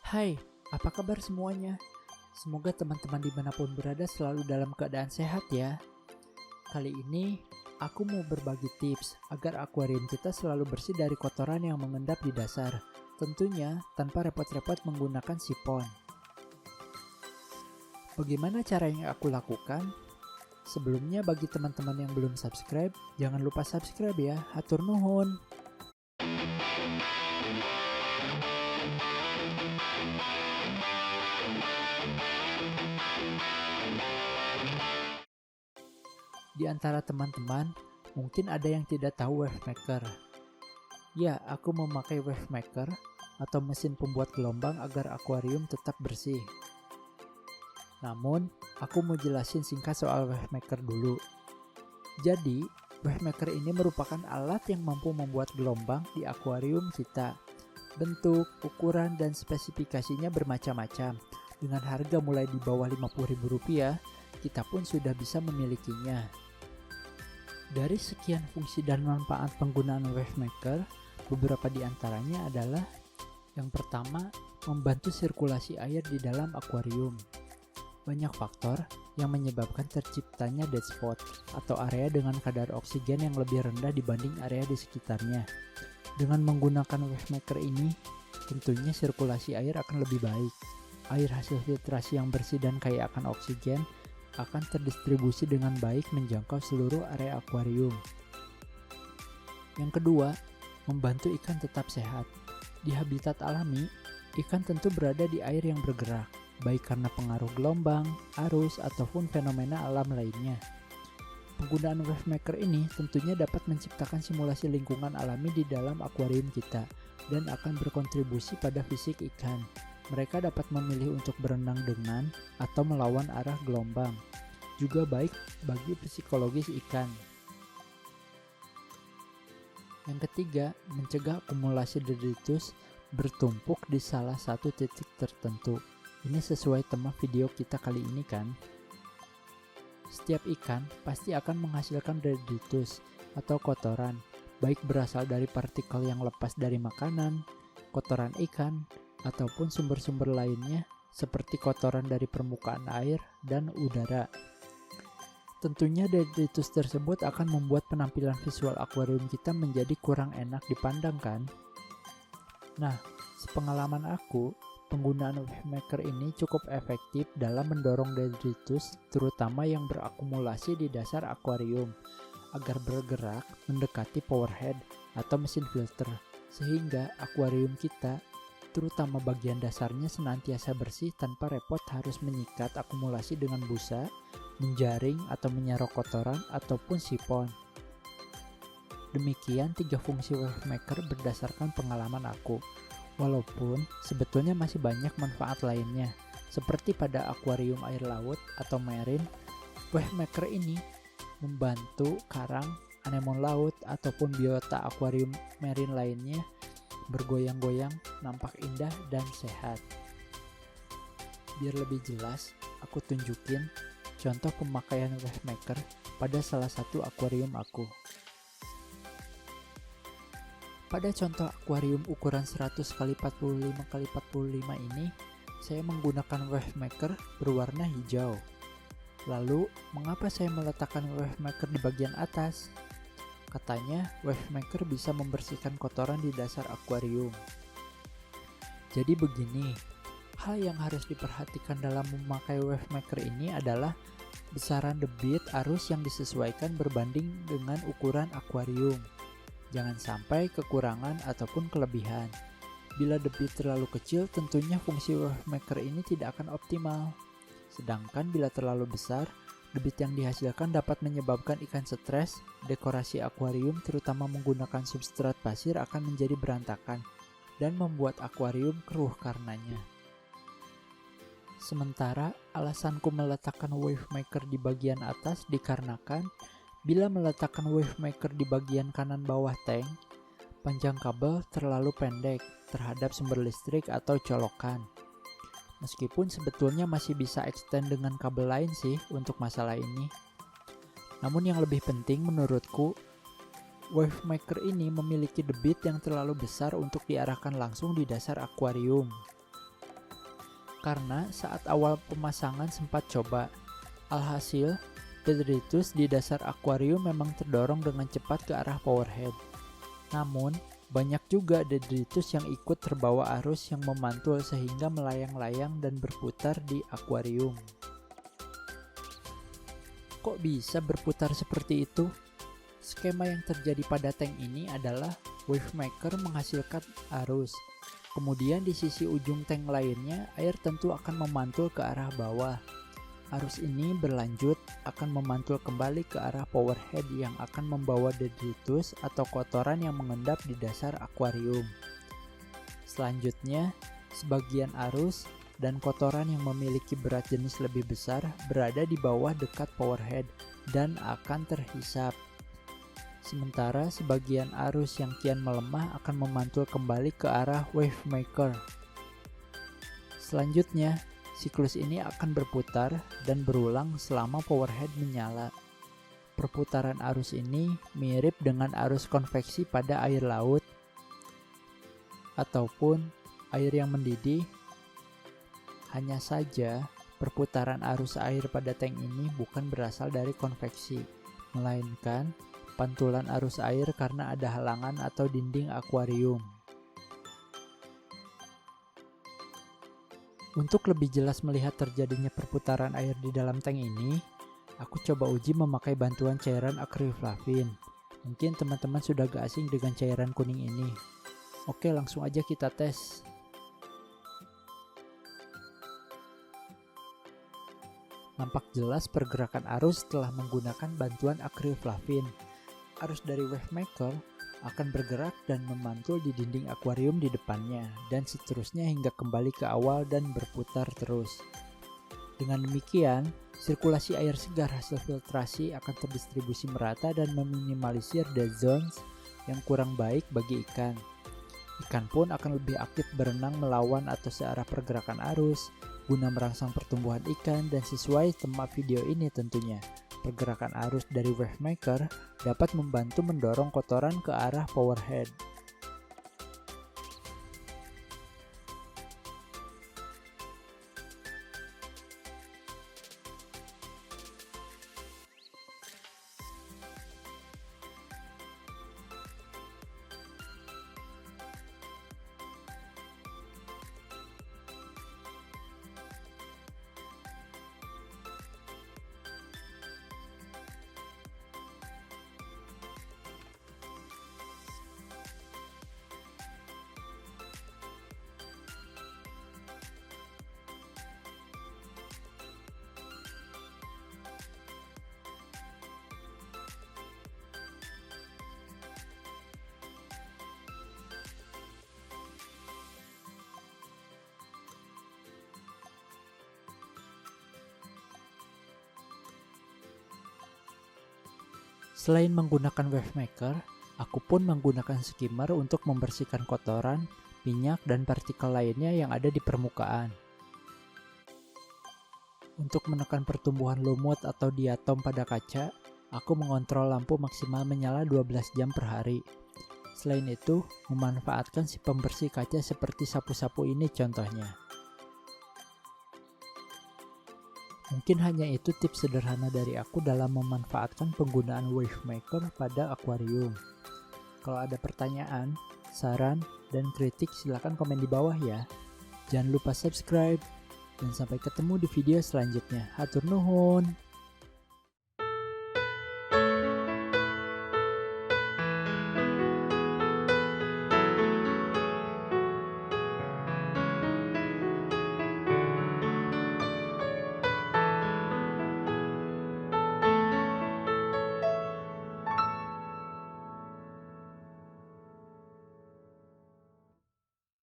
Hai, apa kabar semuanya? Semoga teman-teman dimanapun berada selalu dalam keadaan sehat ya. Kali ini, aku mau berbagi tips agar akuarium kita selalu bersih dari kotoran yang mengendap di dasar. Tentunya tanpa repot-repot menggunakan sipon. Bagaimana cara yang aku lakukan? Sebelumnya bagi teman-teman yang belum subscribe, jangan lupa subscribe ya, hatur nuhun. Di antara teman-teman, mungkin ada yang tidak tahu wavemaker. Ya, aku memakai wavemaker atau mesin pembuat gelombang agar akuarium tetap bersih. Namun, aku mau jelasin singkat soal wavemaker dulu. Jadi, wavemaker ini merupakan alat yang mampu membuat gelombang di akuarium kita. Bentuk, ukuran, dan spesifikasinya bermacam-macam. Dengan harga mulai di bawah Rp50.000, kita pun sudah bisa memilikinya. Dari sekian fungsi dan manfaat penggunaan wavemaker, beberapa di antaranya adalah: yang pertama, membantu sirkulasi air di dalam akuarium. Banyak faktor yang menyebabkan terciptanya dead spot atau area dengan kadar oksigen yang lebih rendah dibanding area di sekitarnya. Dengan menggunakan wavemaker ini, tentunya sirkulasi air akan lebih baik. Air hasil filtrasi yang bersih dan kaya akan oksigen akan terdistribusi dengan baik menjangkau seluruh area akuarium. Yang kedua, membantu ikan tetap sehat. Di habitat alami, ikan tentu berada di air yang bergerak, baik karena pengaruh gelombang, arus, ataupun fenomena alam lainnya. Penggunaan wavemaker ini tentunya dapat menciptakan simulasi lingkungan alami di dalam akuarium kita dan akan berkontribusi pada fisik ikan. Mereka dapat memilih untuk berenang dengan atau melawan arah gelombang. Juga baik bagi psikologis ikan. Yang ketiga, mencegah akumulasi detritus bertumpuk di salah satu titik tertentu. Ini sesuai tema video kita kali ini kan? Setiap ikan pasti akan menghasilkan detritus atau kotoran, baik berasal dari partikel yang lepas dari makanan, kotoran ikan, ataupun sumber-sumber lainnya seperti kotoran dari permukaan air dan udara. Tentunya detritus tersebut akan membuat penampilan visual akuarium kita menjadi kurang enak dipandang kan? Nah, sepengalaman aku, penggunaan wavemaker ini cukup efektif dalam mendorong detritus terutama yang berakumulasi di dasar akuarium agar bergerak mendekati power head atau mesin filter sehingga akuarium kita terutama bagian dasarnya senantiasa bersih tanpa repot harus menyikat akumulasi dengan busa, menjaring atau menyerok kotoran ataupun sipon. Demikian 3 fungsi wavemaker berdasarkan pengalaman aku. Walaupun sebetulnya masih banyak manfaat lainnya, seperti pada akuarium air laut atau marine, wavemaker ini membantu karang, anemon laut ataupun biota akuarium marine lainnya bergoyang-goyang, nampak indah dan sehat. Biar lebih jelas, aku tunjukin contoh pemakaian wavemaker pada salah satu akuarium aku. Pada contoh akuarium ukuran 100 x 45 x 45 ini, saya menggunakan wavemaker berwarna hijau. Lalu, mengapa saya meletakkan wavemaker di bagian atas? Katanya, wavemaker bisa membersihkan kotoran di dasar akuarium. Jadi begini, hal yang harus diperhatikan dalam memakai wavemaker ini adalah besaran debit arus yang disesuaikan berbanding dengan ukuran akuarium. Jangan sampai kekurangan ataupun kelebihan. Bila debit terlalu kecil, tentunya fungsi wavemaker ini tidak akan optimal. Sedangkan bila terlalu besar, debit yang dihasilkan dapat menyebabkan ikan stres, dekorasi akuarium terutama menggunakan substrat pasir akan menjadi berantakan, dan membuat akuarium keruh karenanya. Sementara, alasanku meletakkan wavemaker di bagian atas dikarenakan, bila meletakkan wavemaker di bagian kanan bawah tank, panjang kabel terlalu pendek terhadap sumber listrik atau colokan. Meskipun sebetulnya masih bisa extend dengan kabel lain sih untuk masalah ini. Namun yang lebih penting menurutku, wavemaker ini memiliki debit yang terlalu besar untuk diarahkan langsung di dasar akuarium. karena saat awal pemasangan sempat coba. Alhasil, detritus di dasar akuarium memang terdorong dengan cepat ke arah powerhead. Namun, banyak juga detritus yang ikut terbawa arus yang memantul sehingga melayang-layang dan berputar di akuarium. Kok bisa berputar seperti itu? Skema yang terjadi pada tank ini adalah wavemaker menghasilkan arus. Kemudian di sisi ujung tank lainnya, air tentu akan memantul ke arah bawah. Arus ini berlanjut akan memantul kembali ke arah powerhead yang akan membawa detritus atau kotoran yang mengendap di dasar akuarium. Selanjutnya, sebagian arus dan kotoran yang memiliki berat jenis lebih besar berada di bawah dekat powerhead dan akan terhisap. Sementara sebagian arus yang kian melemah akan memantul kembali ke arah wavemaker. Selanjutnya, siklus ini akan berputar dan berulang selama powerhead menyala. Perputaran arus ini mirip dengan arus konveksi pada air laut ataupun air yang mendidih. Hanya saja, perputaran arus air pada tank ini bukan berasal dari konveksi, melainkan pantulan arus air karena ada halangan atau dinding akuarium. Untuk lebih jelas melihat terjadinya perputaran air di dalam tank ini, aku coba uji memakai bantuan cairan akrylflavin. Mungkin teman-teman sudah gak asing dengan cairan kuning ini. Oke, langsung aja kita tes. Nampak jelas pergerakan arus setelah menggunakan bantuan akrylflavin. Arus dari wavemaker akan bergerak dan memantul di dinding akuarium di depannya, dan seterusnya hingga kembali ke awal dan berputar terus. Dengan demikian, sirkulasi air segar hasil filtrasi akan terdistribusi merata dan meminimalisir dead zones yang kurang baik bagi ikan. Ikan pun akan lebih aktif berenang melawan atau searah pergerakan arus, guna merangsang pertumbuhan ikan dan sesuai tema video ini tentunya. Pergerakan arus dari wavemaker dapat membantu mendorong kotoran ke arah powerhead. Selain menggunakan wavemaker, aku pun menggunakan skimmer untuk membersihkan kotoran, minyak, dan partikel lainnya yang ada di permukaan. Untuk menekan pertumbuhan lumut atau diatom pada kaca, aku mengontrol lampu maksimal menyala 12 jam per hari. Selain itu, memanfaatkan si pembersih kaca seperti sapu-sapu ini contohnya. Mungkin hanya itu tips sederhana dari aku dalam memanfaatkan penggunaan wavemaker pada akuarium. Kalau ada pertanyaan, saran, dan kritik silahkan komen di bawah ya. Jangan lupa subscribe, dan sampai ketemu di video selanjutnya. Hatur nuhun.